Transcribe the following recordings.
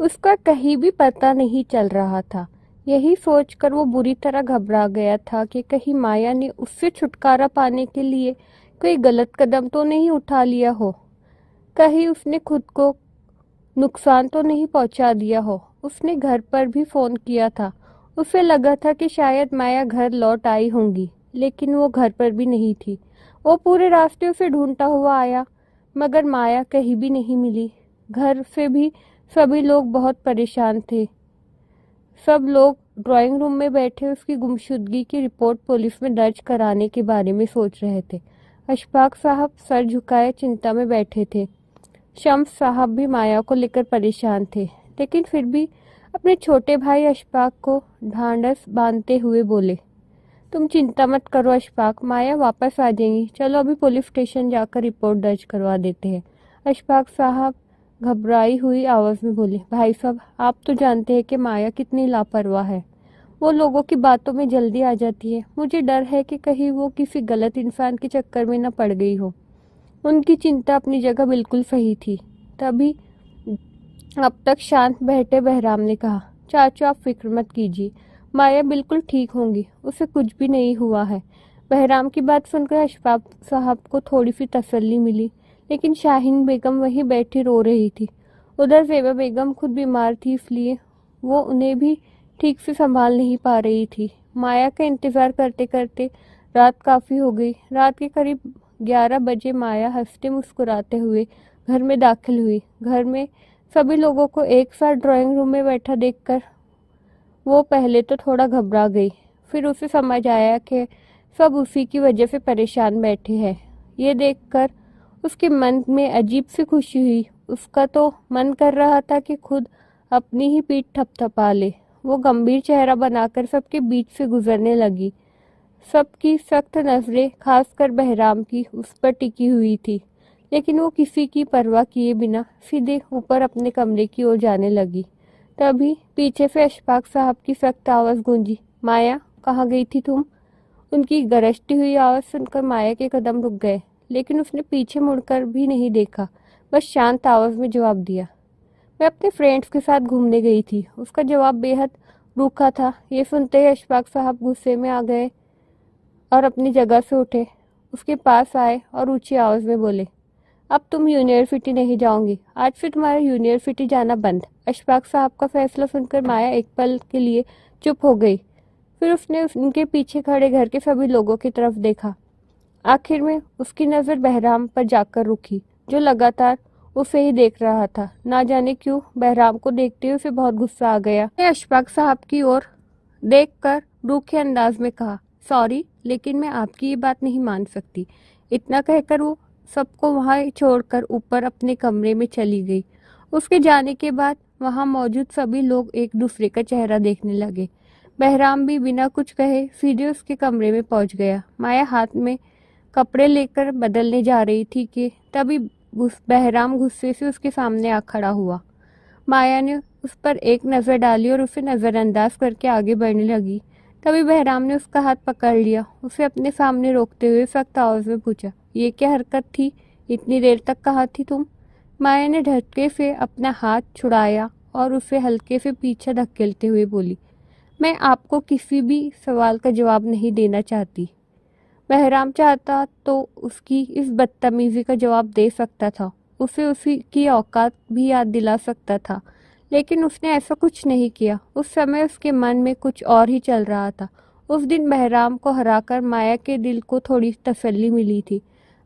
उसका कहीं भी पता नहीं चल रहा था। यही सोचकर वो बुरी तरह घबरा गया था कि कहीं माया ने उससे छुटकारा पाने के लिए कोई गलत कदम तो नहीं उठा लिया हो, कहीं उसने खुद को नुकसान तो नहीं पहुंचा दिया हो। उसने घर पर भी फोन किया था। उसे लगा था कि शायद माया घर लौट आई होंगी, लेकिन वो घर पर भी नहीं थी। वो पूरे रास्ते उसे ढूंढता हुआ आया, मगर माया कहीं भी नहीं मिली। घर से भी सभी लोग बहुत परेशान थे। सब लोग ड्राइंग रूम में बैठे उसकी गुमशुदगी की रिपोर्ट पुलिस में दर्ज कराने के बारे में सोच रहे थे। अशफाक साहब सर झुकाए चिंता में बैठे थे। शम्स साहब भी माया को लेकर परेशान थे, लेकिन फिर भी अपने छोटे भाई अशफाक को ढांढस बांधते हुए बोले, तुम चिंता मत करो अशफाक, माया वापस आ जाएंगी। चलो अभी पुलिस स्टेशन जाकर रिपोर्ट दर्ज करवा देते हैं। अशफाक साहब घबराई हुई आवाज में बोले, भाई साहब आप तो जानते हैं कि माया कितनी लापरवाह है। वो लोगों की बातों में जल्दी आ जाती है। मुझे डर है कि कहीं वो किसी गलत इंसान के चक्कर में न पड़ गई हो। उनकी चिंता अपनी जगह बिल्कुल सही थी। तभी अब तक शांत बैठे बहराम ने कहा, चाचू आप फिक्र मत कीजिए, माया बिल्कुल ठीक होंगी, उसे कुछ भी नहीं हुआ है। बहराम की बात सुनकर अशफाक साहब को थोड़ी सी तसल्ली मिली, लेकिन शाहीन बेगम वहीं बैठी रो रही थी। उधर ज़ेबा बेगम खुद बीमार थी, इसलिए वो उन्हें भी ठीक से संभाल नहीं पा रही थी। माया का इंतज़ार करते करते रात काफ़ी हो गई। रात के करीब 11 बजे माया हंसते मुस्कुराते हुए घर में दाखिल हुई। घर में सभी लोगों को एक साथ ड्राइंग रूम में बैठा देखकर वो पहले तो थोड़ा घबरा गई, फिर उसे समझ आया कि सब उसी की वजह से परेशान बैठे हैं। ये देखकर उसके मन में अजीब सी खुशी हुई। उसका तो मन कर रहा था कि खुद अपनी ही पीठ थपथपा ले। वो गंभीर चेहरा बनाकर सबके बीच से गुजरने लगी। सबकी सख्त नजरें, खासकर बहराम की, उस पर टिकी हुई थी, लेकिन वो किसी की परवाह किए बिना सीधे ऊपर अपने कमरे की ओर जाने लगी। तभी पीछे से अशफाक साहब की सख्त आवाज गूंजी, माया कहाँ गई थी तुम? उनकी गरजती हुई आवाज सुनकर माया के कदम रुक गए, लेकिन उसने पीछे मुड़कर भी नहीं देखा, बस शांत आवाज में जवाब दिया, मैं अपने फ्रेंड्स के साथ घूमने गई थी। उसका जवाब बेहद रूखा था। ये सुनते ही अशफाक साहब गुस्से में आ गए और अपनी जगह से उठे, उसके पास आए और ऊंची आवाज में बोले, अब तुम यूनिवर्सिटी नहीं जाओगी, आज से तुम्हारा यूनिवर्सिटी जाना बंद। अशफाक साहब का फैसला सुनकर माया एक पल के लिए चुप हो गई। फिर उसने उनके पीछे खड़े घर के सभी लोगों की तरफ देखा। आखिर में उसकी नज़र बहराम पर जाकर रुकी, जो लगातार उसे ही देख रहा था। ना जाने क्यों बहराम को देखते हुए उसे बहुत गुस्सा आ गया। उसने अशफाक साहब की ओर देखकर रूखे अंदाज में कहा, सॉरी, लेकिन मैं आपकी ये बात नहीं मान सकती। इतना कहकर वो सबको वहां छोड़कर ऊपर अपने कमरे में चली गई। उसके जाने के बाद वहां मौजूद सभी लोग एक दूसरे का चेहरा देखने लगे। बहराम भी बिना कुछ कहे सीधे उसके कमरे में पहुंच गया। माया हाथ में कपड़े लेकर बदलने जा रही थी कि तभी बहराम गुस्से से उसके सामने आ खड़ा हुआ। माया ने उस पर एक नज़र डाली और उसे नज़रअंदाज करके आगे बढ़ने लगी। तभी बहराम ने उसका हाथ पकड़ लिया, उसे अपने सामने रोकते हुए सख्त आवाज में पूछा, ये क्या हरकत थी? इतनी देर तक कहाँ थी तुम? माया ने झटके से अपना हाथ छुड़ाया और उसे हल्के से पीछे धकेलते हुए बोली, मैं आपको किसी भी सवाल का जवाब नहीं देना चाहती। बहराम चाहता तो उसकी इस बदतमीजी का जवाब दे सकता था, उसे उसी की औकात भी याद दिला सकता था, लेकिन उसने ऐसा कुछ नहीं किया। उस समय उसके मन में कुछ और ही चल रहा था। उस दिन बहराम को हराकर माया के दिल को थोड़ी तसल्ली मिली थी।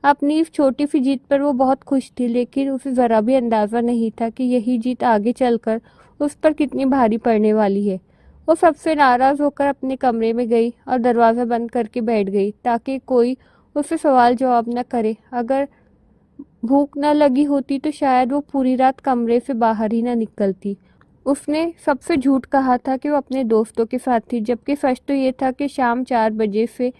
अपनी इस छोटी सी जीत पर वो बहुत खुश थी, लेकिन उसे जरा भी अंदाजा नहीं था कि यही जीत आगे चलकर उस पर कितनी भारी पड़ने वाली है। वो सबसे नाराज होकर अपने कमरे में गई और दरवाज़ा बंद करके बैठ गई, ताकि कोई उससे सवाल जवाब न करे। अगर भूख न लगी होती तो शायद वो पूरी रात कमरे से बाहर ही न निकलती। उसने सबसे झूठ कहा था कि वो अपने दोस्तों के साथ थी, जबकि सच तो ये था कि शाम 4 बजे से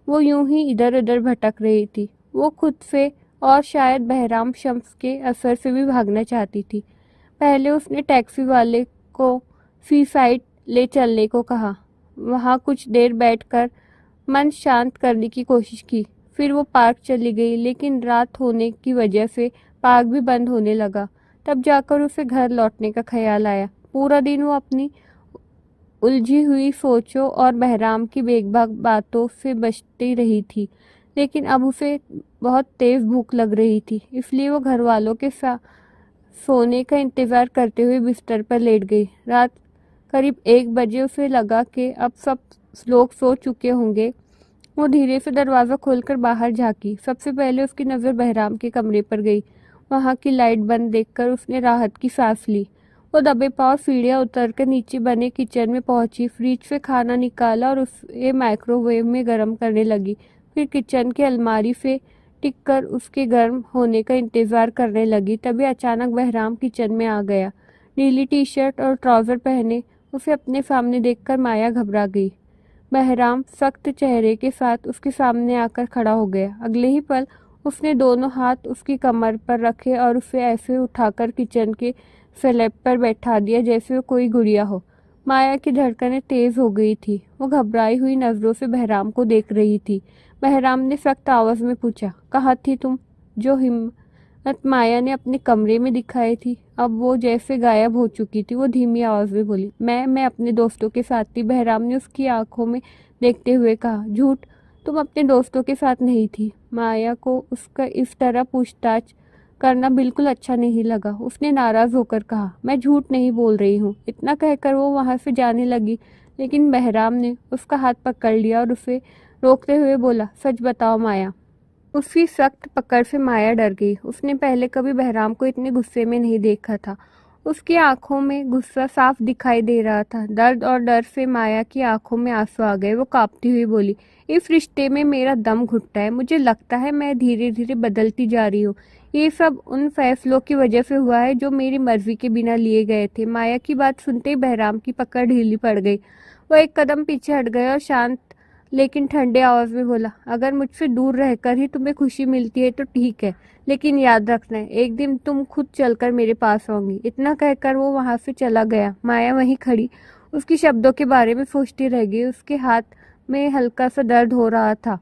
वो यूं ही इधर उधर भटक रही थी। वो खुद से और शायद बहराम शम्स के असर से भी भागना चाहती थी। पहले उसने टैक्सी वाले को सी साइड ले चलने को कहा, वहाँ कुछ देर बैठकर मन शांत करने की कोशिश की। फिर वो पार्क चली गई, लेकिन रात होने की वजह से पार्क भी बंद होने लगा। तब जाकर उसे घर लौटने का ख्याल आया। पूरा दिन वो अपनी उलझी हुई सोचों और बहराम की बेबाक बातों से बचती रही थी, लेकिन अब उसे बहुत तेज भूख लग रही थी, इसलिए वो घर वालों के साथ सोने का इंतजार करते हुए बिस्तर पर लेट गई। रात करीब 1 बजे उसे लगा कि अब सब लोग सो चुके होंगे। वो धीरे से दरवाज़ा खोलकर बाहर झांकी। सबसे पहले उसकी नज़र बहराम के कमरे पर गई। वहाँ की लाइट बंद देखकर उसने राहत की सांस ली। वो दबे पांव सीढ़ियाँ उतरकर नीचे बने किचन में पहुंची, फ्रिज से खाना निकाला और उसे माइक्रोवेव में गर्म करने लगी। फिर किचन की अलमारी से टिककर उसके गर्म होने का इंतजार करने लगी। तभी अचानक बहराम किचन में आ गया। नीली टी शर्ट और ट्राउजर पहने उसे अपने सामने देखकर माया घबरा गई। बहराम सख्त चेहरे के साथ उसके सामने आकर खड़ा हो गया। अगले ही पल उसने दोनों हाथ उसकी कमर पर रखे और उसे ऐसे उठाकर किचन के स्लैब पर बैठा दिया जैसे वो कोई गुड़िया हो। माया की धड़कनें तेज हो गई थी। वो घबराई हुई नजरों से बहराम को देख रही थी। बहराम ने सख्त आवाज में पूछा, कहाँ थी तुम? जो हिम्मत माया ने अपने कमरे में दिखाई थी, अब वो जैसे गायब हो चुकी थी। वो धीमी आवाज में बोली, मैं अपने दोस्तों के साथ थी। बहराम ने उसकी आंखों में देखते हुए कहा, झूठ, तुम अपने दोस्तों के साथ नहीं थी। माया को उसका इस तरह पूछताछ करना बिल्कुल अच्छा नहीं लगा। उसने नाराज होकर कहा, मैं झूठ नहीं बोल रही हूँ। इतना कहकर वो वहां से जाने लगी, लेकिन बहराम ने उसका हाथ पकड़ लिया और उसे रोकते हुए बोला, सच बताओ माया। उसकी सख्त पकड़ से माया डर गई। उसने पहले कभी बहराम को इतने गुस्से में नहीं देखा था। उसकी आंखों में गुस्सा साफ दिखाई दे रहा था। दर्द और डर से माया की आंखों में आंसू आ गए। वो कांपती हुई बोली, इस रिश्ते में मेरा दम घुटता है। मुझे लगता है मैं धीरे धीरे बदलती जा रही हूँ। ये सब उन फैसलों की वजह से हुआ है जो मेरी मर्जी के बिना लिए गए थे। माया की बात सुनते ही बहराम की पकड़ ढीली पड़ गई। वो एक कदम पीछे हट गया और शांत लेकिन ठंडे आवाज में बोला, अगर मुझसे दूर रहकर ही तुम्हें खुशी मिलती है तो ठीक है, लेकिन याद रखना एक दिन तुम खुद चलकर मेरे पास आओगी। इतना कहकर वो वहां से चला गया। माया वहीं खड़ी उसकी शब्दों के बारे में सोचती रह गई। उसके हाथ में हल्का सा दर्द हो रहा था,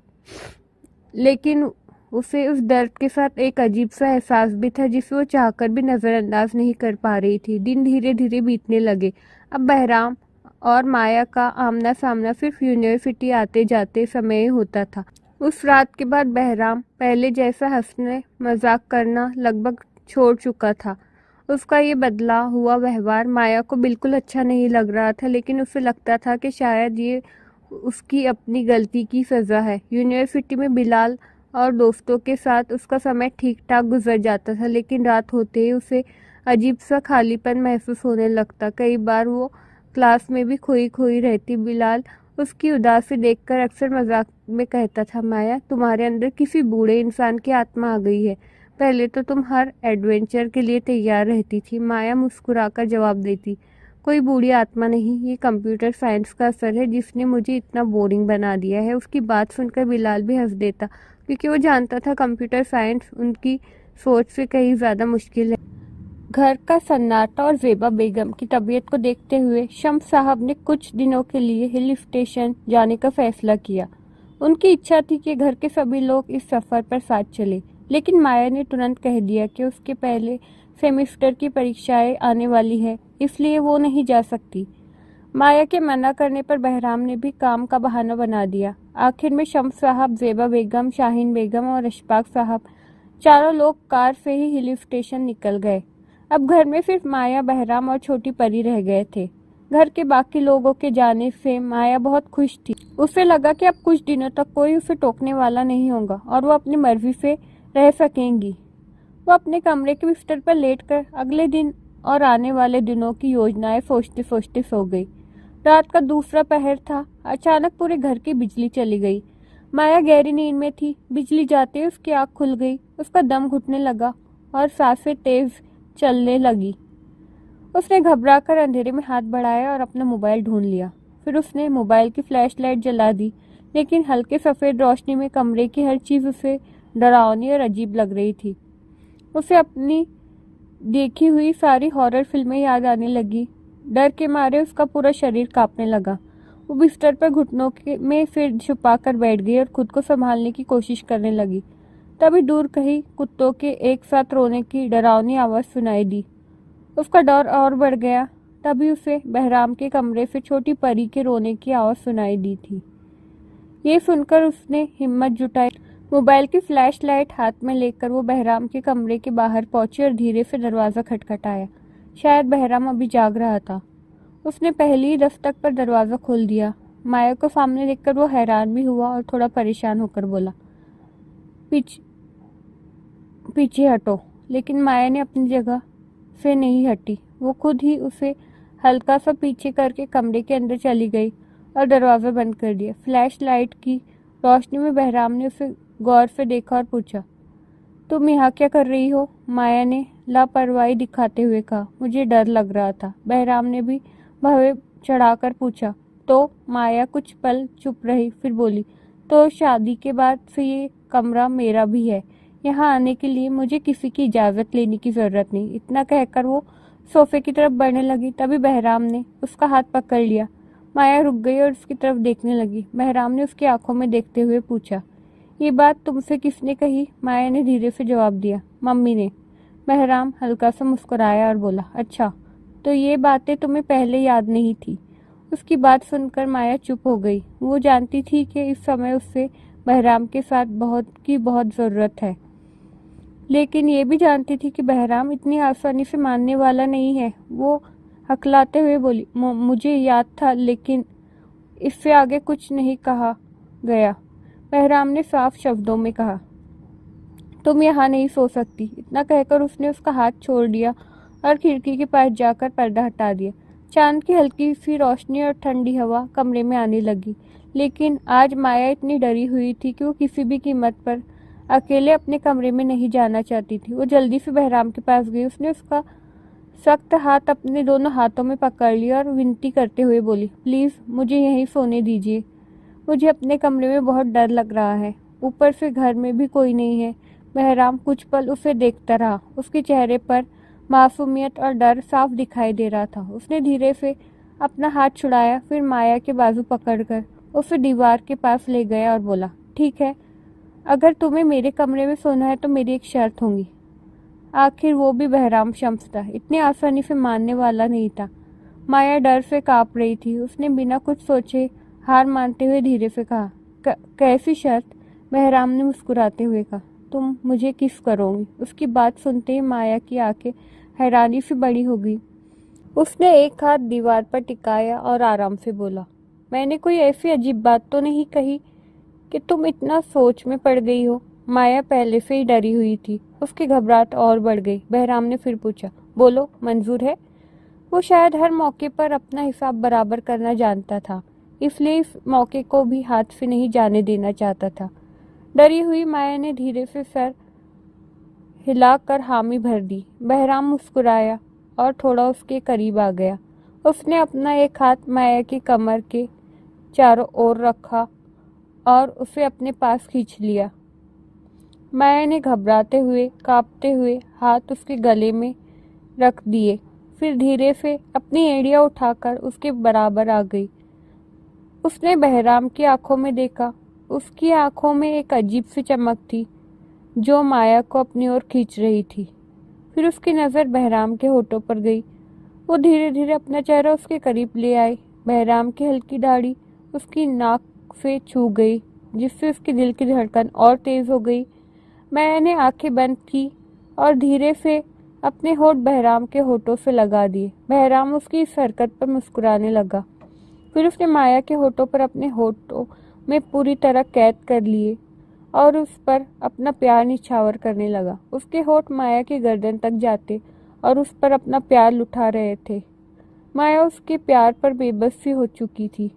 लेकिन उसे उस दर्द के साथ एक अजीब सा एहसास भी था जिसे वो चाहकर भी नजरअंदाज नहीं कर पा रही थी। दिन धीरे धीरे बीतने लगे। अब बहराम और माया का आमना सामना सिर्फ यूनिवर्सिटी आते जाते समय होता था। उस रात के बाद बहराम पहले जैसा हंसने मजाक करना लगभग छोड़ चुका था। उसका ये बदला हुआ व्यवहार माया को बिल्कुल अच्छा नहीं लग रहा था, लेकिन उसे लगता था कि शायद ये उसकी अपनी गलती की सजा है। यूनिवर्सिटी में बिलाल और दोस्तों के साथ उसका समय ठीक ठाक गुजर जाता था, लेकिन रात होते ही उसे अजीब सा खालीपन महसूस होने लगता। कई बार वो क्लास में भी खोई खोई रहती। बिलाल उसकी उदासी देखकर अक्सर मजाक में कहता था, माया, तुम्हारे अंदर किसी बूढ़े इंसान की आत्मा आ गई है। पहले तो तुम हर एडवेंचर के लिए तैयार रहती थी। माया मुस्कुराकर जवाब देती, कोई बूढ़ी आत्मा नहीं, ये कंप्यूटर साइंस का असर है जिसने मुझे इतना बोरिंग बना दिया है। उसकी बात सुनकर बिलाल भी हंस देता, क्योंकि वो जानता था कंप्यूटर साइंस उनकी सोच से कहीं ज़्यादा मुश्किल है। घर का सन्नाटा और ज़ेबा बेगम की तबीयत को देखते हुए शम्स साहब ने कुछ दिनों के लिए हिल स्टेशन जाने का फैसला किया। उनकी इच्छा थी कि घर के सभी लोग इस सफ़र पर साथ चले, लेकिन माया ने तुरंत कह दिया कि उसके पहले सेमेस्टर की परीक्षाएं आने वाली है, इसलिए वो नहीं जा सकती। माया के मना करने पर बहराम ने भी काम का बहाना बना दिया। आखिर में शम्स साहब, ज़ेबा बेगम, शाहीन बेगम और अशफाक साहब चारों लोग कार से ही हिल स्टेशन निकल गए। अब घर में सिर्फ माया, बहराम और छोटी परी रह गए थे। घर के बाकी लोगों के जाने से माया बहुत खुश थी। उसे लगा कि अब कुछ दिनों तक कोई उसे टोकने वाला नहीं होगा और वो अपनी मर्जी से रह सकेंगी। वो अपने कमरे के बिस्तर पर लेटकर अगले दिन और आने वाले दिनों की योजनाएं सोचते सोचते सो गई। रात का दूसरा पहर था। अचानक पूरे घर की बिजली चली गई। माया गहरी नींद में थी। बिजली जाते ही उसकी आंख खुल गई। उसका दम घुटने लगा और सांसें तेज चलने लगी। उसने घबराकर अंधेरे में हाथ बढ़ाया और अपना मोबाइल ढूंढ लिया। फिर उसने मोबाइल की फ्लैश लाइट जला दी, लेकिन हल्के सफ़ेद रोशनी में कमरे की हर चीज़ उसे डरावनी और अजीब लग रही थी। उसे अपनी देखी हुई सारी हॉरर फिल्में याद आने लगी। डर के मारे उसका पूरा शरीर कांपने लगा। वो बिस्तर पर घुटनों में सिर छुपाकर बैठ गई और खुद को संभालने की कोशिश करने लगी। तभी दूर कहीं कुत्तों के एक साथ रोने की डरावनी आवाज़ सुनाई दी। उसका डर और बढ़ गया। तभी उसे बहराम के कमरे से छोटी परी के रोने की आवाज़ सुनाई दी थी। ये सुनकर उसने हिम्मत जुटाई। मोबाइल की फ्लैश लाइट हाथ में लेकर वो बहराम के कमरे के बाहर पहुंची और धीरे से दरवाज़ा खटखटाया। शायद बहराम अभी जाग रहा था। उसने पहली ही दस्तक पर दरवाज़ा खोल दिया। माया को सामने देखकर वो हैरान भी हुआ और थोड़ा परेशान होकर बोला, पीछे हटो। लेकिन माया ने अपनी जगह से नहीं हटी। वो खुद ही उसे हल्का सा पीछे करके कमरे के अंदर चली गई और दरवाज़ा बंद कर दिया। फ्लैश लाइट की रोशनी में बहराम ने उसे गौर से देखा और पूछा, तुम यहाँ क्या कर रही हो? माया ने लापरवाही दिखाते हुए कहा, मुझे डर लग रहा था। बहराम ने भी भवे चढ़ाकर पूछा। तो माया कुछ पल चुप रही, फिर बोली, तो शादी के बाद से ये कमरा मेरा भी है। यहाँ आने के लिए मुझे किसी की इजाज़त लेने की ज़रूरत नहीं। इतना कहकर वो सोफे की तरफ बढ़ने लगी। तभी बहराम ने उसका हाथ पकड़ लिया। माया रुक गई और उसकी तरफ देखने लगी। बहराम ने उसकी आंखों में देखते हुए पूछा, ये बात तुमसे किसने कही? माया ने धीरे से जवाब दिया, मम्मी ने। बहराम हल्का सा मुस्कुराया और बोला, अच्छा, तो ये बातें तुम्हें पहले याद नहीं थी? उसकी बात सुनकर माया चुप हो गई। वो जानती थी कि इस समय उससे बहराम के साथ बहुत ज़रूरत है, लेकिन ये भी जानती थी कि बहराम इतनी आसानी से मानने वाला नहीं है। वो हकलाते हुए बोली, मुझे याद था, लेकिन इससे आगे कुछ नहीं कहा गया। बहराम ने साफ शब्दों में कहा, तुम यहाँ नहीं सो सकती। इतना कहकर उसने उसका हाथ छोड़ दिया और खिड़की के पास जाकर पर्दा हटा दिया। चांद की हल्की सी रोशनी और ठंडी हवा कमरे में आने लगी। लेकिन आज माया इतनी डरी हुई थी कि वो किसी भी कीमत पर अकेले अपने कमरे में नहीं जाना चाहती थी। वो जल्दी से बहराम के पास गई। उसने उसका सख्त हाथ अपने दोनों हाथों में पकड़ लिया और विनती करते हुए बोली, प्लीज़ मुझे यहीं सोने दीजिए। मुझे अपने कमरे में बहुत डर लग रहा है। ऊपर से घर में भी कोई नहीं है। बहराम कुछ पल उसे देखता रहा। उसके चेहरे पर मासूमियत और डर साफ दिखाई दे रहा था। उसने धीरे से अपना हाथ छुड़ाया, फिर माया के बाजू पकड़कर उसे दीवार के पास ले गया और बोला, ठीक है, अगर तुम्हें मेरे कमरे में सोना है तो मेरी एक शर्त होगी। आखिर वो भी बहराम शम्स था, इतनी आसानी से मानने वाला नहीं था। माया डर से कांप रही थी। उसने बिना कुछ सोचे हार मानते हुए धीरे से कहा, कैसी शर्त? बहराम ने मुस्कुराते हुए कहा, तुम मुझे किस करोगी? उसकी बात सुनते ही माया की आंखें हैरानी से बड़ी हो गई। उसने एक हाथ दीवार पर टिकाया और आराम से बोला, मैंने कोई ऐसी अजीब बात तो नहीं कही कि तुम इतना सोच में पड़ गई हो? माया पहले से ही डरी हुई थी। उसकी घबराहट और बढ़ गई। बहराम ने फिर पूछा, बोलो, मंजूर है? वो शायद हर मौके पर अपना हिसाब बराबर करना जानता था, इसलिए इस मौके को भी हाथ से नहीं जाने देना चाहता था। डरी हुई माया ने धीरे से सर हिलाकर हामी भर दी। बहराम मुस्कुराया और थोड़ा उसके करीब आ गया। उसने अपना एक हाथ माया की कमर के चारों ओर रखा और उसे अपने पास खींच लिया। माया ने घबराते हुए, कांपते हुए हाथ उसके गले में रख दिए, फिर धीरे से अपनी एड़ियां उठाकर उसके बराबर आ गई। उसने बहराम की आंखों में देखा। उसकी आंखों में एक अजीब सी चमक थी जो माया को अपनी ओर खींच रही थी। फिर उसकी नज़र बहराम के होठों पर गई। वो धीरे धीरे अपना चेहरा उसके करीब ले आई। बहराम की हल्की दाढ़ी उसकी नाक से छू गई, जिससे उसके दिल की धड़कन और तेज हो गई। मैंने आंखें बंद की और धीरे से अपने होठ बहराम के होठों से लगा दिए। बहराम उसकी इस हरकत पर मुस्कुराने लगा। फिर उसने माया के होठों पर अपने होठों में पूरी तरह कैद कर लिए और उस पर अपना प्यार निछावर करने लगा। उसके होठ माया की गर्दन तक जाते और उस पर अपना प्यार लुटा रहे थे। माया उसके प्यार पर बेबस सी हो चुकी थी।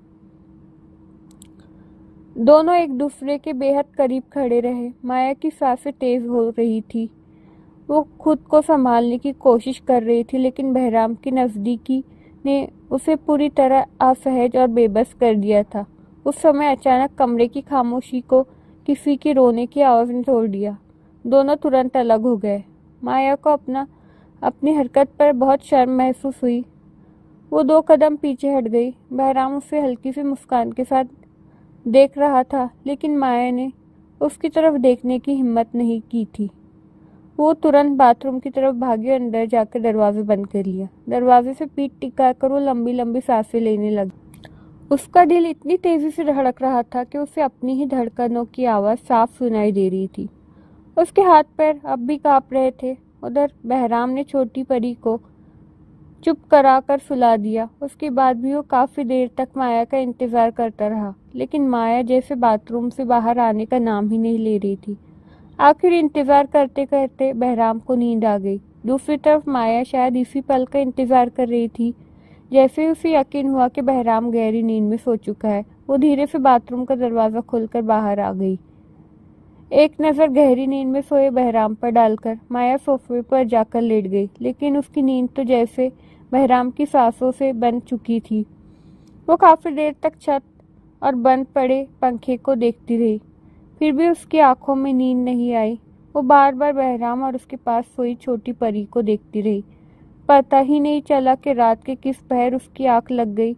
दोनों एक दूसरे के बेहद करीब खड़े रहे। माया की सांसें तेज हो रही थी। वो खुद को संभालने की कोशिश कर रही थी, लेकिन बहराम की नज़दीकी ने उसे पूरी तरह असहज और बेबस कर दिया था। उस समय अचानक कमरे की खामोशी को किसी के रोने की आवाज़ ने तोड़ दिया। दोनों तुरंत अलग हो गए। माया को अपनी हरकत पर बहुत शर्म महसूस हुई। वो 2 कदम पीछे हट गई। बहराम उसे हल्की सी मुस्कान के साथ देख रहा था, लेकिन माया ने उसकी तरफ देखने की हिम्मत नहीं की थी। वो तुरंत बाथरूम की तरफ भागी और अंदर जाकर दरवाजे बंद कर लिया। दरवाजे से पीठ टिकाकर वो लंबी लंबी सांसें लेने लगी। उसका दिल इतनी तेजी से धड़क रहा था कि उसे अपनी ही धड़कनों की आवाज़ साफ सुनाई दे रही थी। उसके हाथ पैर अब भी कांप रहे थे। उधर बहराम ने छोटी परी को चुप कराकर सुला दिया। उसके बाद भी वो काफी देर तक माया का इंतजार करता रहा, लेकिन माया जैसे बाथरूम से बाहर आने का नाम ही नहीं ले रही थी। आखिर इंतजार करते करते बहराम को नींद आ गई। दूसरी तरफ माया शायद इसी पल का इंतजार कर रही थी। जैसे ही उसे यकीन हुआ कि बहराम गहरी नींद में सो चुका है, वो धीरे से बाथरूम का दरवाजा खोलकर बाहर आ गई। एक नजर गहरी नींद में सोए बहराम पर डालकर माया सोफे पर जाकर लेट गई, लेकिन उसकी नींद तो जैसे बहराम की सांसों से बन चुकी थी। वो काफी देर तक छत और बंद पड़े पंखे को देखती रही, फिर भी उसकी आंखों में नींद नहीं आई। वो बार बार बहराम और उसके पास सोई छोटी परी को देखती रही। पता ही नहीं चला कि रात के किस पहर उसकी आंख लग गई।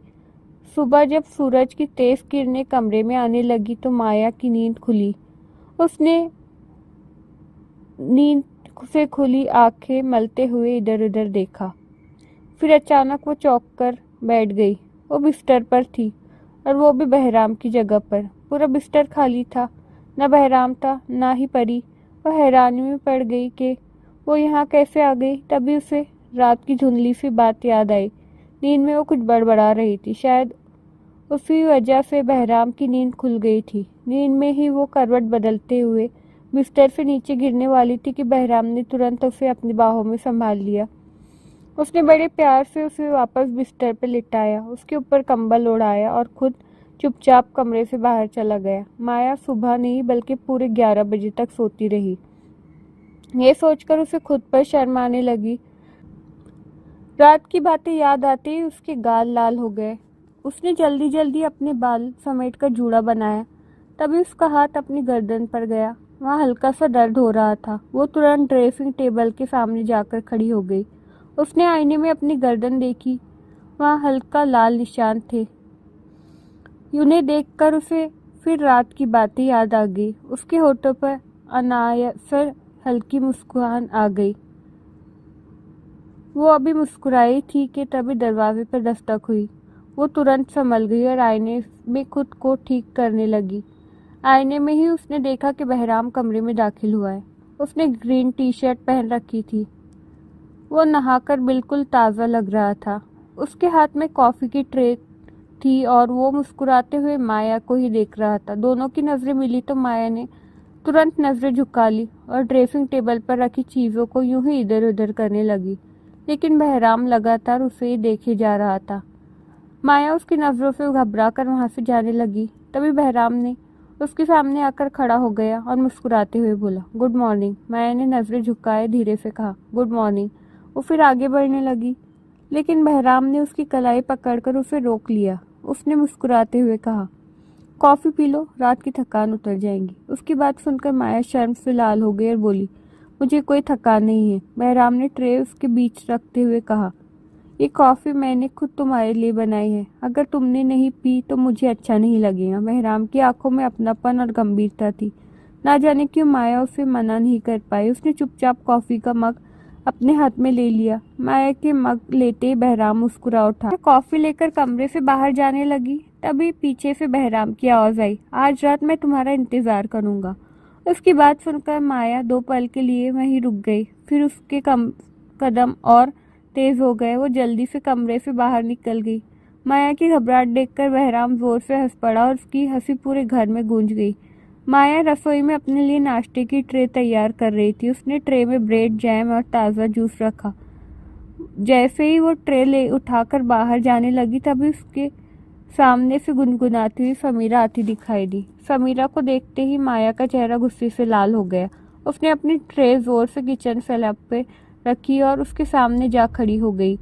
सुबह जब सूरज की तेज किरणें कमरे में आने लगी तो माया की नींद खुली। उसने नींद से खुली आंखें मलते हुए इधर उधर देखा। फिर अचानक वो चौंक कर बैठ गई। वो बिस्तर पर थी, और वो भी बहराम की जगह पर। पूरा बिस्तर खाली था, न बहराम था न ही परी। वह हैरानी में पड़ गई कि वो यहाँ कैसे आ गई। तभी उसे रात की धुंधली सी बात याद आई। नींद में वो कुछ बड़बड़ा रही थी। शायद उसी वजह से बहराम की नींद खुल गई थी। नींद में ही वो करवट बदलते हुए बिस्तर से नीचे गिरने वाली थी कि बहराम ने तुरंत उसे अपनी बाहों में संभाल लिया। उसने बड़े प्यार से उसे वापस बिस्तर पर लिटाया, उसके ऊपर कंबल ओढ़ाया और खुद चुपचाप कमरे से बाहर चला गया। माया सुबह नहीं बल्कि पूरे 11 बजे तक सोती रही। ये सोचकर उसे खुद पर शर्म आने लगी। रात की बातें याद आते ही उसके गाल लाल हो गए। उसने जल्दी जल्दी अपने बाल समेटकर जूड़ा बनाया। तभी उसका हाथ अपनी गर्दन पर गया। वहाँ हल्का सा दर्द हो रहा था। वो तुरंत ड्रेसिंग टेबल के सामने जाकर खड़ी हो गई। उसने आईने में अपनी गर्दन देखी। वहाँ हल्का लाल निशान थे। उन्हें देखकर उसे फिर रात की बातें याद आ गई। उसके होठों पर अनायास हल्की मुस्कुराहट आ गई। वो अभी मुस्कुराई थी कि तभी दरवाजे पर दस्तक हुई। वो तुरंत संभल गई और आईने में खुद को ठीक करने लगी। आईने में ही उसने देखा कि बहराम कमरे में दाखिल हुआ है। उसने ग्रीन टी शर्ट पहन रखी थी। वो नहाकर बिल्कुल ताज़ा लग रहा था। उसके हाथ में कॉफ़ी की ट्रे थी और वो मुस्कुराते हुए माया को ही देख रहा था। दोनों की नज़रें मिली तो माया ने तुरंत नज़रें झुका ली और ड्रेसिंग टेबल पर रखी चीज़ों को यूं ही इधर उधर करने लगी, लेकिन बहराम लगातार उसे ही देखे जा रहा था। माया उसकी नज़रों से घबरा कर वहाँ से जाने लगी। तभी बहराम ने उसके सामने आकर खड़ा हो गया और मुस्कुराते हुए बोला, गुड मॉर्निंग। माया ने नज़रें झुकाए धीरे से कहा, गुड मॉर्निंग। वो फिर आगे बढ़ने लगी, लेकिन बहराम ने उसकी कलाई पकड़कर उसे रोक लिया। उसने मुस्कुराते हुए कहा, कॉफ़ी पी लो, रात की थकान उतर जाएगी। उसकी बात सुनकर माया शर्म से लाल हो गई और बोली, मुझे कोई थकान नहीं है। बहराम ने ट्रे उसके बीच रखते हुए कहा, ये कॉफ़ी मैंने खुद तुम्हारे लिए बनाई है। अगर तुमने नहीं पी तो मुझे अच्छा नहीं लगेगा। बहराम की आंखों में अपनापन और गंभीरता थी। ना जाने क्यों माया उसे मना नहीं कर पाई। उसने चुपचाप कॉफ़ी का मग अपने हाथ में ले लिया। माया के मग लेते ही बहराम मुस्कुरा उठा। कॉफ़ी लेकर कमरे से बाहर जाने लगी। तभी पीछे से बहराम की आवाज़ आई, आज रात मैं तुम्हारा इंतज़ार करूँगा। उसकी बात सुनकर माया 2 पल के लिए वहीं रुक गई। फिर उसके कदम और तेज हो गए। वो जल्दी से कमरे से बाहर निकल गई। माया की घबराहट देखकर बहराम जोर से हंस पड़ा और उसकी हंसी पूरे घर में गूंज गई। माया रसोई में अपने लिए नाश्ते की ट्रे तैयार कर रही थी। उसने ट्रे में ब्रेड, जैम और ताज़ा जूस रखा। जैसे ही वो ट्रे ले उठाकर बाहर जाने लगी, तभी उसके सामने से गुनगुनाती हुई समीरा आती दिखाई दी। समीरा को देखते ही माया का चेहरा गुस्से से लाल हो गया। उसने अपनी ट्रे जोर से किचन स्लैब पे रखी और उसके सामने जा खड़ी हो गई।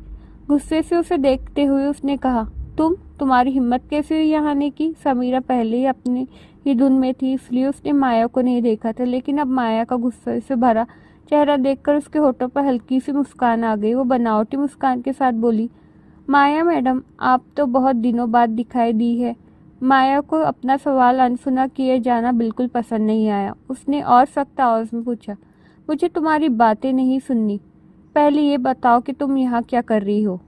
गुस्से से उसे देखते हुए उसने कहा, तुम्हारी हिम्मत कैसे हुई यहाँ आने की? समीरा पहले ही अपनी ही धुन में थी, इसलिए उसने माया को नहीं देखा था, लेकिन अब माया का गुस्से से भरा चेहरा देखकर उसके होठों पर हल्की सी मुस्कान आ गई। वो बनावटी मुस्कान के साथ बोली, माया मैडम, आप तो बहुत दिनों बाद दिखाई दी है। माया को अपना सवाल अनसुना किए जाना बिल्कुल पसंद नहीं आया। उसने और सख्त आवाज में पूछा, मुझे तुम्हारी बातें नहीं सुननी। पहले ये बताओ कि तुम यहाँ क्या कर रही हो।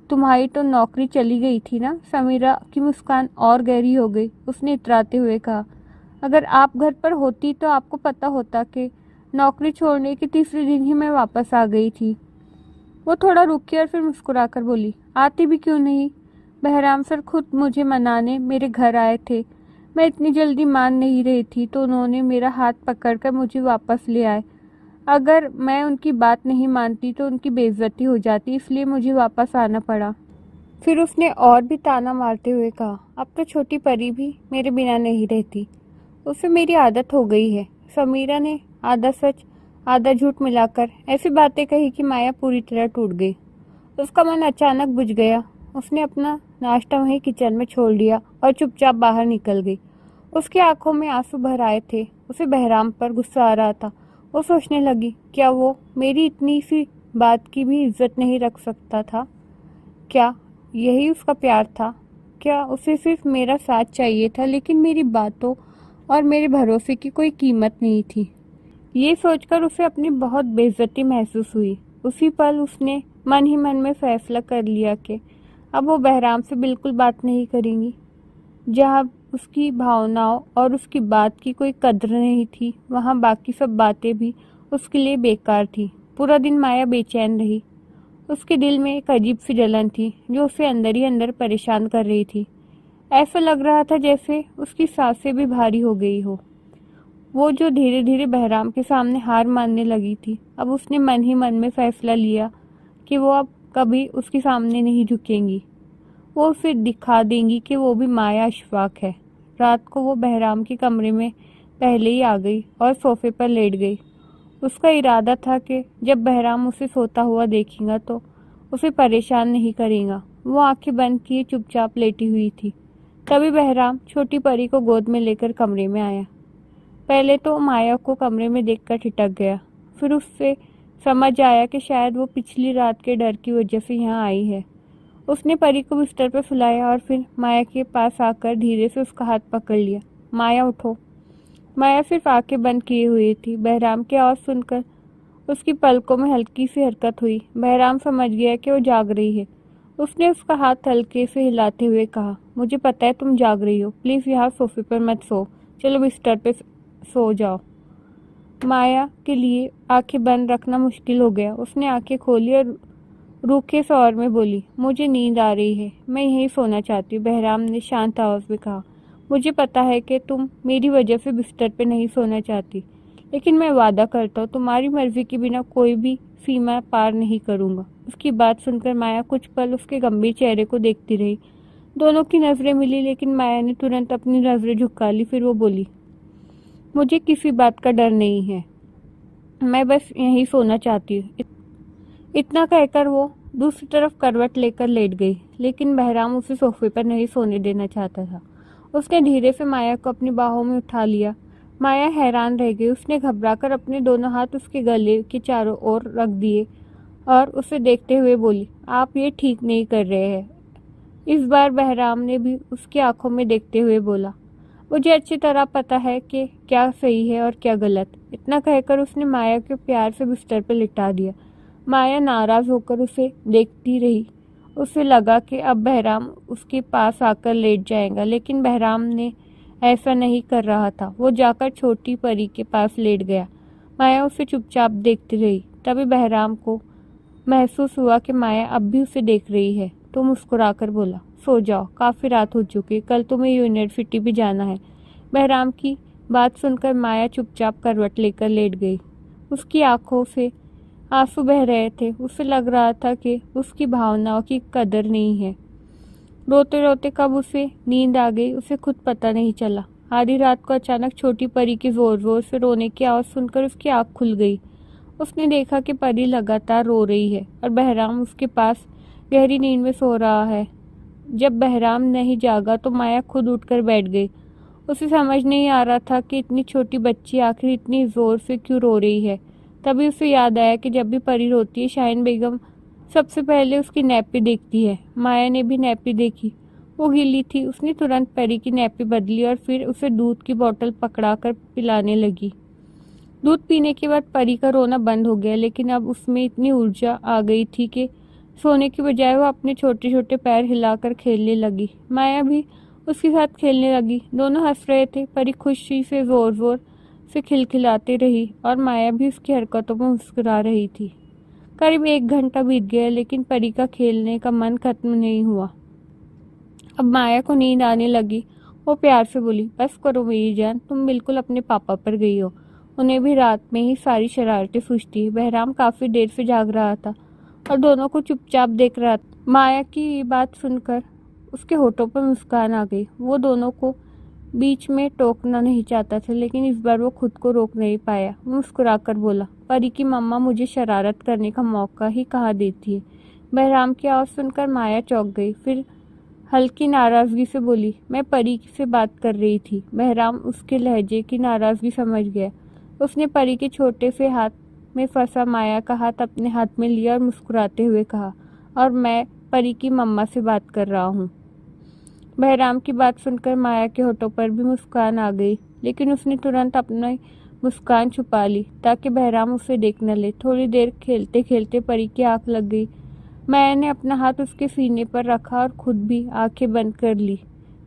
तुम्हारी तो नौकरी चली गई थी ना। समीरा की मुस्कान और गहरी हो गई। उसने इतराते हुए कहा, अगर आप घर पर होती तो आपको पता होता कि नौकरी छोड़ने के तीसरे दिन ही मैं वापस आ गई थी। वो थोड़ा रुकी और फिर मुस्कुराकर बोली, आती भी क्यों नहीं। बहराम सर खुद मुझे मनाने मेरे घर आए थे। मैं इतनी जल्दी मान नहीं रही थी तो उन्होंने मेरा हाथ पकड़कर मुझे वापस ले आए। अगर मैं उनकी बात नहीं मानती तो उनकी बेइज्जती हो जाती, इसलिए मुझे वापस आना पड़ा। फिर उसने और भी ताना मारते हुए कहा, अब तो छोटी परी भी मेरे बिना नहीं रहती। उसे मेरी आदत हो गई है। समीरा ने आधा सच आधा झूठ मिलाकर ऐसी बातें कही कि माया पूरी तरह टूट गई। उसका मन अचानक बुझ गया। उसने अपना नाश्ता वहीं किचन में छोड़ दिया और चुपचाप बाहर निकल गई। उसकी आंखों में आंसू भर आए थे। उसे बहराम पर गुस्सा आ रहा था। वो सोचने लगी, क्या वो मेरी इतनी सी बात की भी इज्जत नहीं रख सकता था? क्या यही उसका प्यार था? क्या उसे सिर्फ मेरा साथ चाहिए था, लेकिन मेरी बातों और मेरे भरोसे की कोई कीमत नहीं थी? ये सोचकर उसे अपनी बहुत बेइज्जती महसूस हुई। उसी पल उसने मन ही मन में फैसला कर लिया कि अब वो बहराम से बिल्कुल बात नहीं करेंगी। जहाँ उसकी भावनाओं और उसकी बात की कोई कद्र नहीं थी, वहाँ बाकी सब बातें भी उसके लिए बेकार थी। पूरा दिन माया बेचैन रही। उसके दिल में एक अजीब सी जलन थी जो उसे अंदर ही अंदर परेशान कर रही थी। ऐसा लग रहा था जैसे उसकी सांसें भी भारी हो गई हो। वो जो धीरे धीरे बहराम के सामने हार मानने लगी थी, अब उसने मन ही मन में फैसला लिया कि वो अब कभी उसके सामने नहीं झुकेंगी। वो उसे दिखा देंगी कि वो भी माया अशफाक है। रात को वो बहराम के कमरे में पहले ही आ गई और सोफे पर लेट गई। उसका इरादा था कि जब बहराम उसे सोता हुआ देखेगा तो उसे परेशान नहीं करेगा। वो आंखें बंद किए चुपचाप लेटी हुई थी। तभी बहराम छोटी परी को गोद में लेकर कमरे में आया। पहले तो माया को कमरे में देखकर ठिठक गया। फिर उससे समझ आया कि शायद वो पिछली रात के डर की वजह से यहाँ आई है। उसने परी को बिस्तर पर सुलाया और फिर माया के पास आकर धीरे से उसका हाथ पकड़ लिया। माया उठो। माया सिर्फ आंखें बंद किए हुई थी। बहराम की आवाज़ सुनकर उसकी पलकों में हल्की सी हरकत हुई। बहराम समझ गया कि वो जाग रही है। उसने उसका हाथ हल्के से हिलाते हुए कहा, मुझे पता है तुम जाग रही हो। प्लीज़ यहाँ सोफे पर मत सो। चलो बिस्तर पे सो जाओ। माया के लिए आंखें बंद रखना मुश्किल हो गया। उसने आंखें खोली और रूखे स्वर में बोली, मुझे नींद आ रही है, मैं यहीं सोना चाहती हूँ। बहराम ने शांत आवाज़ में कहा, मुझे पता है कि तुम मेरी वजह से बिस्तर पे नहीं सोना चाहती, लेकिन मैं वादा करता हूँ तुम्हारी मर्जी के बिना कोई भी सीमा पार नहीं करूँगा। उसकी बात सुनकर माया कुछ पल उसके गंभीर चेहरे को देखती रही। दोनों की नज़रें मिली, लेकिन माया ने तुरंत अपनी नज़रें झुका ली। फिर वो बोली, मुझे किसी बात का डर नहीं है, मैं बस यहीं सोना चाहती हूँ। इतना कहकर वो दूसरी तरफ करवट लेकर लेट गई, लेकिन बहराम उसे सोफे पर नहीं सोने देना चाहता था। उसने धीरे से माया को अपनी बाहों में उठा लिया। माया हैरान रह गई। उसने घबराकर अपने दोनों हाथ उसके गले के चारों ओर रख दिए और उसे देखते हुए बोली, आप ये ठीक नहीं कर रहे हैं। इस बार बहराम ने भी उसकी आंखों में देखते हुए बोला, मुझे अच्छी तरह पता है कि क्या सही है और क्या गलत। इतना कहकर उसने माया को प्यार से बिस्तर पर लिटा दिया। माया नाराज होकर उसे देखती रही। उसे लगा कि अब बहराम उसके पास आकर लेट जाएगा, लेकिन बहराम ने ऐसा नहीं कर रहा था। वो जाकर छोटी परी के पास लेट गया। माया उसे चुपचाप देखती रही। तभी बहराम को महसूस हुआ कि माया अब भी उसे देख रही है। तो मुस्कुराकर बोला, सो जाओ, काफ़ी रात हो चुकी, कल तुम्हें यूनिवर्सिटी भी जाना है। बहराम की बात सुनकर माया चुपचाप करवट लेकर लेट गई। उसकी आंखों से आंसू बह रहे थे। उसे लग रहा था कि उसकी भावनाओं की कदर नहीं है। रोते रोते कब उसे नींद आ गई उसे खुद पता नहीं चला। आधी रात को अचानक छोटी परी की जोर जोर से रोने की आवाज़ सुनकर उसकी आंख खुल गई। उसने देखा कि परी लगातार रो रही है और बहराम उसके पास गहरी नींद में सो रहा है। जब बहराम नहीं जागा तो माया खुद उठकर बैठ गई। उसे समझ नहीं आ रहा था कि इतनी छोटी बच्ची आखिर इतनी जोर से क्यों रो रही है। तभी उसे याद आया कि जब भी परी रोती है शाहीन बेगम सबसे पहले उसकी नैपी देखती है। माया ने भी नैपी देखी, वो गीली थी। उसने तुरंत परी की नैपी बदली और फिर उसे दूध की बोतल पकड़ाकर पिलाने लगी। दूध पीने के बाद परी का रोना बंद हो गया, लेकिन अब उसमें इतनी ऊर्जा आ गई थी कि सोने की बजाय वो अपने छोटे छोटे पैर हिलाकर खेलने लगी। माया भी उसके साथ खेलने लगी। दोनों हंस रहे थे। परी खुशी से जोर जोर से खिलखिलाती रही और माया भी उसकी हरकतों में मुस्कुरा रही थी। करीब 1 घंटा बीत गया, लेकिन परी का खेलने का मन खत्म नहीं हुआ। अब माया को नींद आने लगी। वो प्यार से बोली, बस करो मेरी जान, तुम बिल्कुल अपने पापा पर गई हो। उन्हें भी रात में ही सारी शरारतें सूझती। बहराम काफी देर से जाग रहा था और दोनों को चुपचाप देख रहा था। माया की ये बात सुनकर उसके होठों पर मुस्कान आ गई। वो दोनों को बीच में टोकना नहीं चाहता था, लेकिन इस बार वो खुद को रोक नहीं पाया। वो मुस्कुराकर बोला, परी की मम्मा मुझे शरारत करने का मौका ही कहाँ देती है। बहराम की आवाज़ सुनकर माया चौंक गई। फिर हल्की नाराजगी से बोली, मैं परी से बात कर रही थी। बहराम उसके लहजे की नाराजगी समझ गया। उसने परी के छोटे से हाथ में फंसा माया का हाथ अपने हाथ में लिया और मुस्कुराते हुए कहा, और मैं परी की मम्मा से बात कर रहा हूँ। बहराम की बात सुनकर माया के होठों पर भी मुस्कान आ गई, लेकिन उसने तुरंत अपनी मुस्कान छुपा ली ताकि बहराम उसे देख न ले। थोड़ी देर खेलते खेलते परी की आंख लग गई। माया ने अपना हाथ उसके सीने पर रखा और खुद भी आंखें बंद कर ली।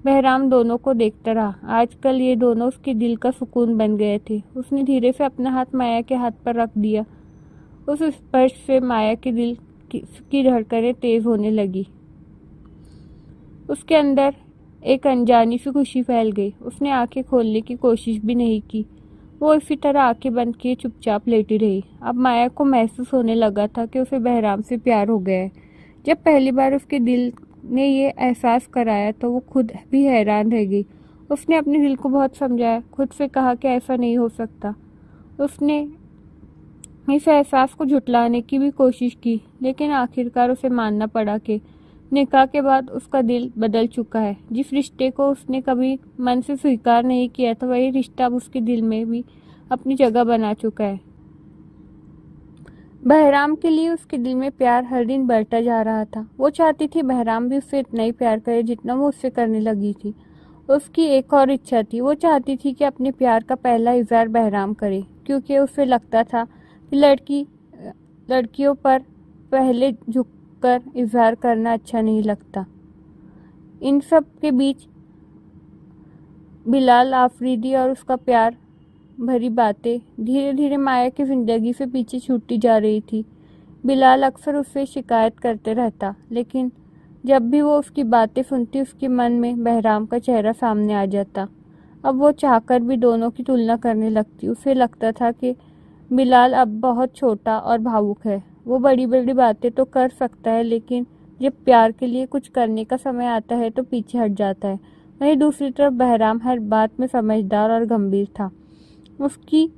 बहराम दोनों को देखता रहा। आजकल ये दोनों उसके दिल का सुकून बन गए थे। उसने धीरे से अपना हाथ माया के हाथ पर रख दिया। उस स्पर्श से माया के दिल की धड़कनें तेज होने लगी। उसके अंदर एक अनजानी सी खुशी फैल गई। उसने आंखें खोलने की कोशिश भी नहीं की। वो इसी तरह आंखें बंद किए चुपचाप लेटी रही। अब माया को महसूस होने लगा था कि उसे बहराम से प्यार हो गया है। जब पहली बार उसके दिल ने ये एहसास कराया तो वो खुद भी हैरान रह गई। उसने अपने दिल को बहुत समझाया, खुद से कहा कि ऐसा नहीं हो सकता। उसने इस एहसास को झुटलाने की भी कोशिश की, लेकिन आखिरकार उसे मानना पड़ा कि निकाह के बाद उसका दिल बदल चुका है। जिस रिश्ते को उसने कभी मन से स्वीकार नहीं किया था, वही रिश्ता अब उसके दिल में भी अपनी जगह बना चुका है। बहराम के लिए उसके दिल में प्यार हर दिन बढ़ता जा रहा था। वो चाहती थी बहराम भी उससे इतना ही प्यार करे जितना वो उससे करने लगी थी। उसकी एक और इच्छा थी। वो चाहती थी कि अपने प्यार का पहला इजहार बहराम करे, क्योंकि उसे लगता था कि लड़कियों पर पहले झुककर इजहार करना अच्छा नहीं लगता। इन सब के बीच बिलाल आफरीदी और उसका प्यार भरी बातें धीरे धीरे माया की जिंदगी से पीछे छूटती जा रही थी। बिलाल अक्सर उससे शिकायत करते रहता, लेकिन जब भी वो उसकी बातें सुनती उसके मन में बहराम का चेहरा सामने आ जाता। अब वो चाहकर भी दोनों की तुलना करने लगती। उसे लगता था कि बिलाल अब बहुत छोटा और भावुक है। वो बड़ी बड़ी बातें तो कर सकता है, लेकिन जब प्यार के लिए कुछ करने का समय आता है तो पीछे हट जाता है। वहीं दूसरी तरफ बहराम हर बात में समझदार और गंभीर था। उसकी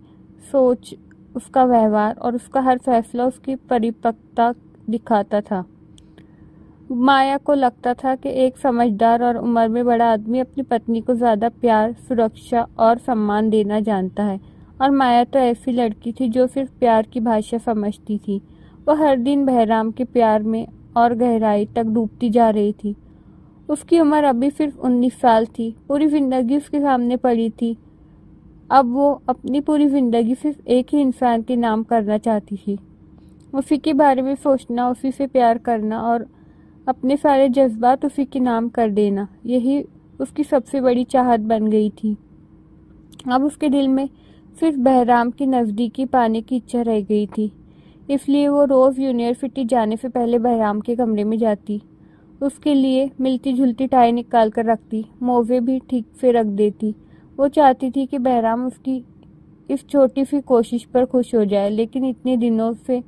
सोच, उसका व्यवहार और उसका हर फैसला उसकी परिपक्वता दिखाता था। माया को लगता था कि एक समझदार और उम्र में बड़ा आदमी अपनी पत्नी को ज्यादा प्यार, सुरक्षा और सम्मान देना जानता है, और माया तो ऐसी लड़की थी जो सिर्फ प्यार की भाषा समझती थी। वह हर दिन बहराम के प्यार में और गहराई तक डूबती जा रही थी। उसकी उम्र अभी सिर्फ 19 साल थी। पूरी जिंदगी उसके सामने पड़ी थी। अब वो अपनी पूरी जिंदगी सिर्फ एक ही इंसान के नाम करना चाहती थी। उसी के बारे में सोचना, उसी से प्यार करना और अपने सारे जज्बात उसी के नाम कर देना, यही उसकी सबसे बड़ी चाहत बन गई थी। अब उसके दिल में सिर्फ बहराम की नज़दीकी पाने की इच्छा रह गई थी। इसलिए वो रोज़ यूनिवर्सिटी जाने से पहले बहराम के कमरे में जाती। उसके लिए मिलती जुलती टाई निकाल कर रखती, मोजे भी ठीक से रख देती। वो चाहती थी कि बहराम उसकी इस छोटी सी कोशिश पर खुश हो जाए, लेकिन इतने दिनों से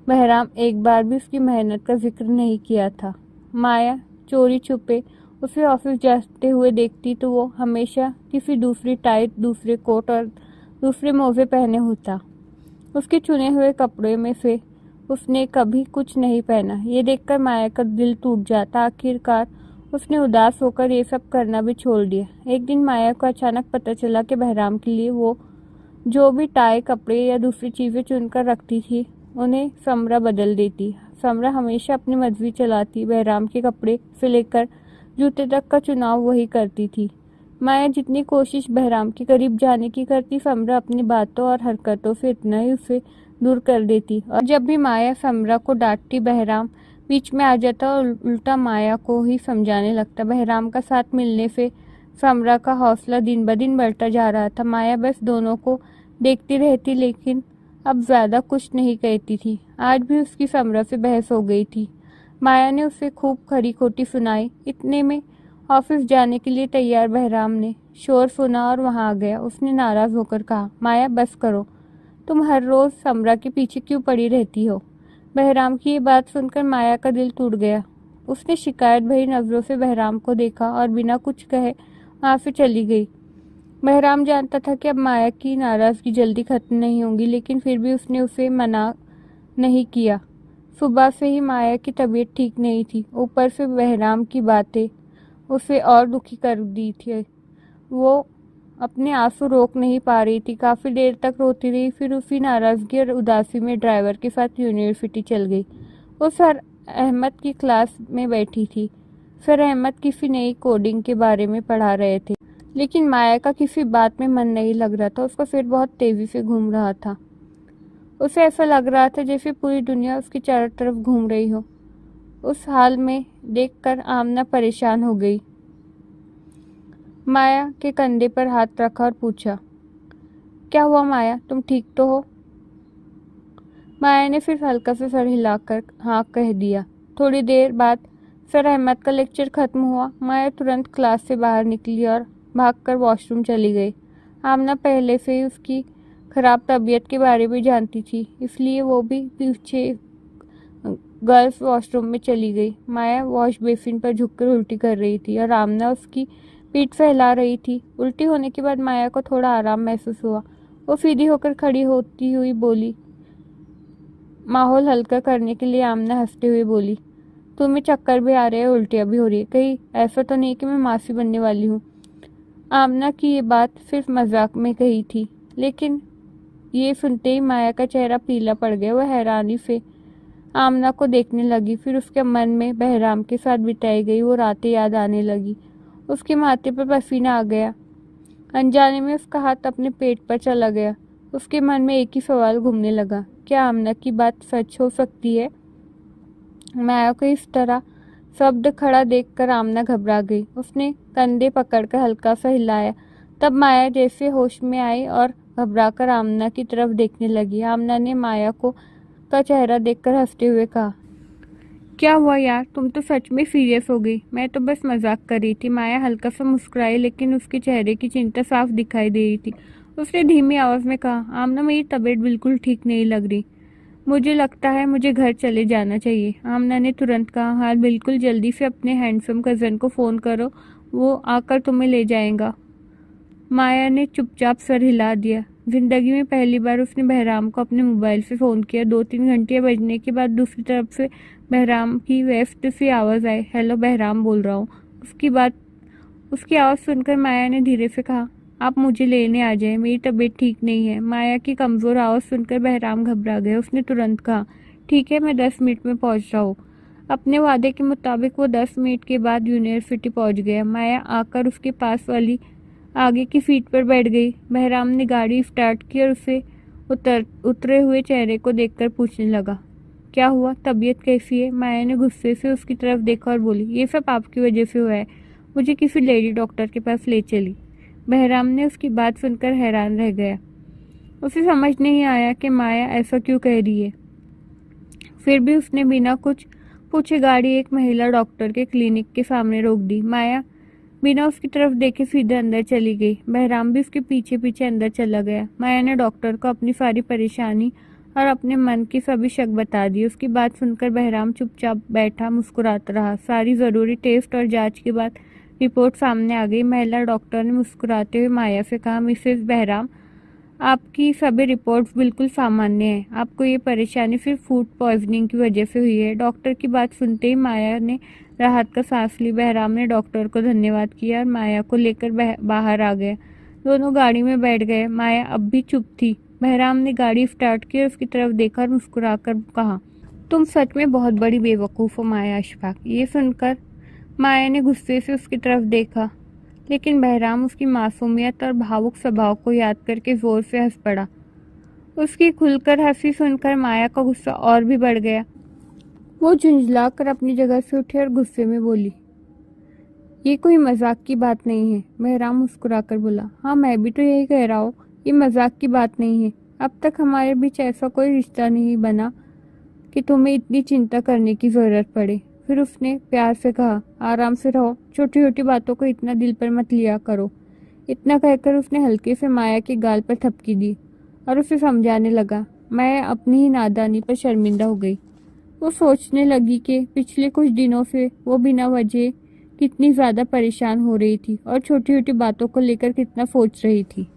बहराम एक बार भी उसकी मेहनत का जिक्र नहीं किया था। माया चोरी छुपे उसे ऑफिस जाते हुए देखती तो वो हमेशा किसी दूसरी टाई, दूसरे कोट और दूसरे मोजे पहने होता। उसके चुने हुए कपड़े में से उसने कभी कुछ नहीं पहना। ये देखकर माया का दिल टूट जाता। आखिरकार उसने उदास होकर ये सब करना भी छोड़ दिया। एक दिन माया को अचानक पता चला कि बहराम के लिए वो जो भी टाई, कपड़े या दूसरी चीज़ें चुनकर रखती थी उन्हें समरा बदल देती। समरा हमेशा अपनी मर्जी चलाती। बहराम के कपड़े से लेकर जूते तक का चुनाव वही करती थी। माया जितनी कोशिश बहराम के करीब जाने की करती, समरा अपनी बातों और हरकतों से इतना ही उसे दूर कर देती। और जब भी माया समरा को डांटती, बहराम बीच में आ जाता और उल्टा माया को ही समझाने लगता। बहराम का साथ मिलने से समरा का हौसला दिन ब दिन बढ़ता जा रहा था। माया बस दोनों को देखती रहती, लेकिन अब ज्यादा कुछ नहीं कहती थी। आज भी उसकी समरा से बहस हो गई थी। माया ने उसे खूब खरी खोटी सुनाई। इतने में ऑफिस जाने के लिए तैयार बहराम ने शोर सुना और वहां आ गया। उसने नाराज होकर कहा, माया बस करो, तुम हर रोज समरा के पीछे क्यों पड़ी रहती हो। बहराम की ये बात सुनकर माया का दिल टूट गया। उसने शिकायत भरी नजरों से बहराम को देखा और बिना कुछ कहे वहां से चली गई। बहराम जानता था कि अब माया की नाराजगी जल्दी खत्म नहीं होगी, लेकिन फिर भी उसने उसे मना नहीं किया। सुबह से ही माया की तबीयत ठीक नहीं थी, ऊपर से बहराम की बातें उसे और दुखी कर दी थी। वो अपने आंसू रोक नहीं पा रही थी, काफी देर तक रोती रही, फिर उसी नाराजगी और उदासी में ड्राइवर के साथ यूनिवर्सिटी चल गई। वो सर अहमद की क्लास में बैठी थी। सर अहमद किसी नई कोडिंग के बारे में पढ़ा रहे थे, लेकिन माया का किसी बात में मन नहीं लग रहा था। उसका सिर बहुत तेजी से घूम रहा था। उसे ऐसा लग रहा था जैसे पूरी दुनिया उसके चारों तरफ घूम रही हो। उस हाल में देखकर आमना परेशान हो गई। माया के कंधे पर हाथ रखा और पूछा, क्या हुआ माया, तुम ठीक तो हो। माया ने फिर हल्का से सर हिलाकर हाँ कह दिया। थोड़ी देर बाद सर अहमद का लेक्चर खत्म हुआ। माया तुरंत क्लास से बाहर निकली और भागकर वॉशरूम चली गई। आमना पहले से ही उसकी खराब तबीयत के बारे में जानती थी, इसलिए वो भी पीछे गर्ल्स वॉशरूम में चली गई। माया वॉश बेसिन पर झुककर उल्टी कर रही थी और आमना उसकी पीठ फैला रही थी। उल्टी होने के बाद माया को थोड़ा आराम महसूस हुआ। वो सीधी होकर खड़ी होती हुई बोली। माहौल हल्का करने के लिए आमना हंसते हुए बोली, तुम्हें चक्कर भी आ रहे हैं, उल्टियाँ भी हो रही है, कहीं ऐसा तो नहीं कि मैं मासी बनने वाली हूँ। आमना की ये बात सिर्फ मजाक में कही थी, लेकिन ये सुनते ही माया का चेहरा पीला पड़ गया। वह हैरानी से आमना को देखने लगी। फिर उसके मन में बहराम के साथ बिताई गई वो रातें याद आने लगी। उसके माथे पर पसीना आ गया। अनजाने में उसका हाथ अपने पेट पर चला गया। उसके मन में एक ही सवाल घूमने लगा, क्या आमना की बात सच हो सकती है। माया को इस तरह शब्द खड़ा देखकर आमना घबरा गई। उसने कंधे पकड़कर हल्का सा हिलाया। तब माया जैसे होश में आई और घबराकर आमना की तरफ देखने लगी। आमना ने माया को का चेहरा देखकर हंसते हुए कहा, क्या हुआ यार, तुम तो सच में सीरियस हो गई। मैं तो बस मजाक कर रही थी। माया हल्का सा मुस्कुराई, लेकिन उसके चेहरे की चिंता साफ दिखाई दे रही थी। उसने धीमी आवाज में कहा, आमना मेरी तबीयत बिल्कुल ठीक नहीं लग रही, मुझे लगता है मुझे घर चले जाना चाहिए। आमना ने तुरंत कहा, हाँ बिल्कुल, जल्दी से अपने हैंडसम कजन को फोन करो, वो आकर तुम्हें ले जाएगा। माया ने चुपचाप सर हिला दिया। जिंदगी में पहली बार उसने बहराम को अपने मोबाइल से फोन किया। 2-3 घंटे बजने के बाद दूसरी तरफ से बहराम की व्यस्त सी आवाज आई, हेलो बहराम बोल रहा हूँ। उसकी आवाज़ सुनकर माया ने धीरे से कहा, आप मुझे लेने आ जाए, मेरी तबीयत ठीक नहीं है। माया की कमज़ोर आवाज़ सुनकर बहराम घबरा गया। उसने तुरंत कहा, ठीक है, मैं 10 मिनट में पहुंच रहा हूँ। अपने वादे के मुताबिक वो 10 मिनट के बाद यूनिवर्सिटी पहुंच गया। माया आकर उसके पास वाली आगे की सीट पर बैठ गई। बहराम ने गाड़ी स्टार्ट की और उसे उतरे हुए चेहरे को देखकर पूछने लगा, क्या हुआ, तबीयत कैसी है। माया ने गुस्से से उसकी तरफ देखा और बोली, ये सब आपकी वजह से हुआ है, मुझे किसी लेडी डॉक्टर के पास ले चली। बहराम ने उसकी बात सुनकर हैरान रह गया। उसे समझ नहीं आया कि माया ऐसा क्यों कह रही है। फिर भी उसने बिना कुछ पूछे गाड़ी एक महिला डॉक्टर के क्लिनिक के सामने रोक दी। माया बिना उसकी तरफ देखे सीधे अंदर चली गई। बहराम भी उसके पीछे पीछे अंदर चला गया। माया ने डॉक्टर को अपनी सारी परेशानी और अपने मन की सभी शक बता दी। उसकी बात सुनकर बहराम चुपचाप बैठा मुस्कुराता रहा। सारी ज़रूरी टेस्ट और जांच के बाद रिपोर्ट सामने आ गई। महिला डॉक्टर ने मुस्कुराते हुए माया से कहा, मिसेस बहराम, आपकी सभी रिपोर्ट्स बिल्कुल सामान्य है। आपको ये परेशानी सिर्फ फूड पॉइजनिंग की वजह से हुई है। डॉक्टर की बात सुनते ही माया ने राहत का सांस ली। बहराम ने डॉक्टर को धन्यवाद किया और माया को लेकर बाहर आ गया। दोनों गाड़ी में बैठ गए। माया अब भी चुप थी। बहराम ने गाड़ी स्टार्ट की और उसकी तरफ देखा और मुस्कुराकर कहा, तुम सच में बहुत बड़ी बेवकूफ़ हो माया अशफाक। ये सुनकर माया ने गुस्से से उसकी तरफ देखा। लेकिन बहराम उसकी मासूमियत और भावुक स्वभाव को याद करके जोर से हंस पड़ा। उसकी खुलकर हंसी सुनकर माया का गुस्सा और भी बढ़ गया। वो झुंझला कर अपनी जगह से उठी और गुस्से में बोली, ये कोई मजाक की बात नहीं है। बहराम मुस्कुराकर बोला, हाँ मैं भी तो यही कह रहा हूँ, ये मजाक की बात नहीं है। अब तक हमारे बीच ऐसा कोई रिश्ता नहीं बना कि तुम्हें इतनी चिंता करने की जरूरत पड़े। फिर उसने प्यार से कहा, आराम से रहो, छोटी छोटी बातों को इतना दिल पर मत लिया करो। इतना कहकर उसने हल्के से माया के गाल पर थपकी दी और उसे समझाने लगा। मैं अपनी ही नादानी पर शर्मिंदा हो गई। वो सोचने लगी कि पिछले कुछ दिनों से वो बिना वजह कितनी ज्यादा परेशान हो रही थी और छोटी छोटी बातों को लेकर कितना सोच रही थी।